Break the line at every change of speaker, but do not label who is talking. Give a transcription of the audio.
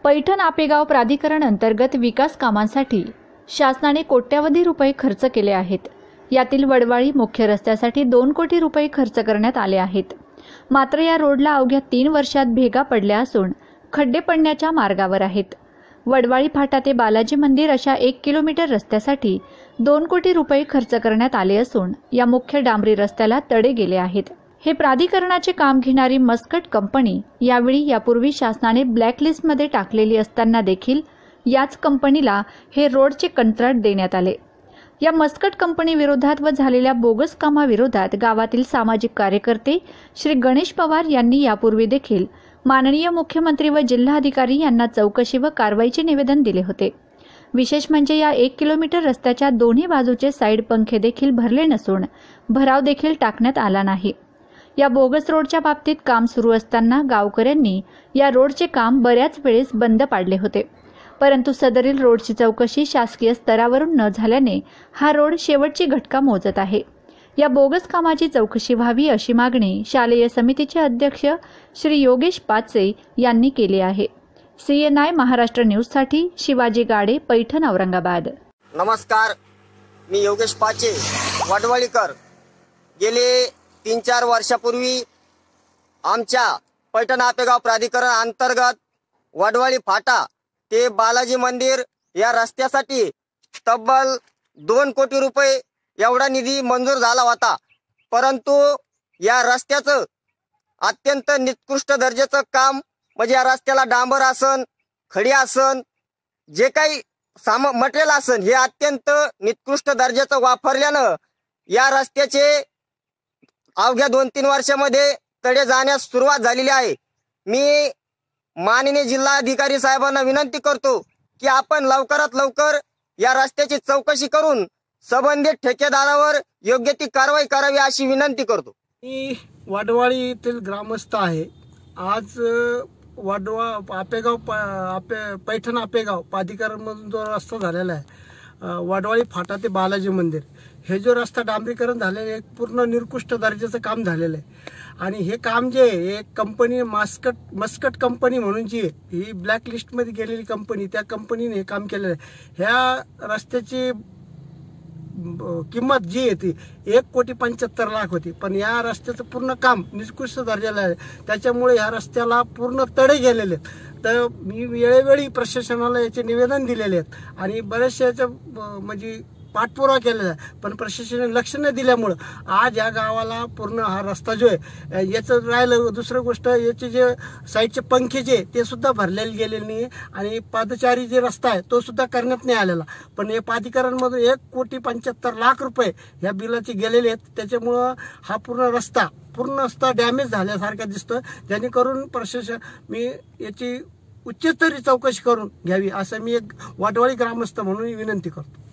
पैठण आपेगाव प्राधिकरण अंतर्गत विकास कामांसाठी शासनाने कोट्यावधी रुपये खर्च केले आहेत। यातील वडवाळी मुख्य रस्त्यासाठी 2 कोटी रुपये खर्च करण्यात आले आहेत। मात्र या रोडला अवघ्या 3 वर्षात भेगा पडल्या असून खड्डे पडण्याच्या मार्गावर आहेत। वडवाळी फाटा ते बालाजी मंदिर अशा 1 किलोमीटर रस्त्यासाठी 2 कोटी रुपये खर्च करण्यात आले असून या मुख्य डांबरी रस्त्याला तडे गेले आहेत। हे प्राधिकरणाचे काम घेणारी मस्कट कंपनी यावेळी यापूर्वी शासनाने ब्लॅकलिस्टमध्ये टाकलेली असताना देखील याच कंपनीला हे रोडचे कंत्राट देण्यात आले। या मस्कट कंपनी विरोधात व झालेल्या बोगस कामाविरोधात गावातील सामाजिक कार्यकर्ते श्री गणेश पवार यांनी यापूर्वी देखील माननीय मुख्यमंत्री व जिल्हाधिकारी यांना चौकशी व कारवाईचे निवेदन दिले होते। विशेष म्हणजे या 1 किलोमीटर रस्त्याच्या दोन्ही बाजूचे साईड पंखे देखील भरले नसून भराव देखील टाकण्यात आला नाही। या बोगस रोडच्या बाबतीत काम सुरू असताना गावकऱ्यांनी या रोडचे काम बऱ्याच वेळेस बंद पाडले होते, परंतु सदरील रोडची चौकशी शासकीय स्तरावरून न झाल्याने हा रोड शेवटची घटका मोजत आहे। या बोगस कामाची चौकशी व्हावी अशी मागणी शालेय समितीचे अध्यक्ष श्री योगेश पाचे यांनी केली आहे। CNI महाराष्ट्र न्यूजसाठी शिवाजी गाडे, पैठण, औरंगाबाद।
नमस्कार, मी योगेश पाचे, वडवाळीकर। गेले 3-4 वर्षापूर्वी आमच्या पैठण आपेगाव प्राधिकरण अंतर्गत वडवाळी फाटा ते बालाजी मंदिर या रस्त्यासाठी तब्बल 2 कोटी रुपये एवढा निधी मंजूर झाला होता, परंतु या रस्त्याचं अत्यंत निकृष्ट दर्जाचं काम म्हणजे या रस्त्याला डांबर आसन, खडी आसन, जे काही मटेरियल आसन हे अत्यंत निकृष्ट दर्जाचं वापरल्यानं या रस्त्याचे अवघ्या 2-3 वर्षामध्ये तडे जाण्यास सुरुवात झालेली आहे। मी माननीय जिल्हाधिकारी साहेबांना विनंती करतो की आपण लवकरात लवकर या रस्त्याची चौकशी करून संबंधित ठेकेदारावर योग्य ती कारवाई करावी अशी विनंती करतो।
मी वडवाळी येथील ग्रामस्थ आहे। आज पैठण आपेगाव प्राधिकरणमधून जो रस्ता झालेला आहे वडवाळी फाटा ते बालाजी मंदिर, हे जो रस्ता डांबरीकरण झालेलं आहे पूर्ण निकृष्ट दर्जाचं काम झालेलं आहे। आणि हे काम जे एक कंपनी मस्कट कंपनी म्हणून जी ही ब्लॅक लिस्टमध्ये गेलेली कंपनी, त्या कंपनीने हे काम केलेलं आहे। ह्या रस्त्याची किंमत जी आहे ती 1,75,00,000 होती, पण या रस्त्याचं पूर्ण काम निकृष्ट दर्जाला आहे। त्याच्यामुळे या रस्त्याला पूर्ण तडे गेलेले आहेत। तर मी वेळोवेळी प्रशासनाला याचे निवेदन दिलेले आहेत आणि बरेचशा याचं म्हणजे पाठपुरावा केलेला आहे, पण प्रशासनाने लक्ष न दिल्यामुळं आज या गावाला पूर्ण हा रस्ता जो आहे याचं राहिलं। दुसरं गोष्ट याचे जे साईडचे पंखे जे ते सुद्धा भरलेले गेलेले नाही आणि पादचारी जे रस्ता आहे तो सुद्धा करण्यात नाही आलेला। पण हे प्राधिकरणमधून 1,75,00,000 रुपये ह्या बिलाचे गेलेले आहेत। त्याच्यामुळं हा पूर्ण रस्ता डॅमेज झाल्यासारखा दिसतो, जेणेकरून मी याची उच्चस्तरीय चौकशी करून घ्यावी असं मी एक वडवाळी ग्रामस्थ म्हणून विनंती करतो।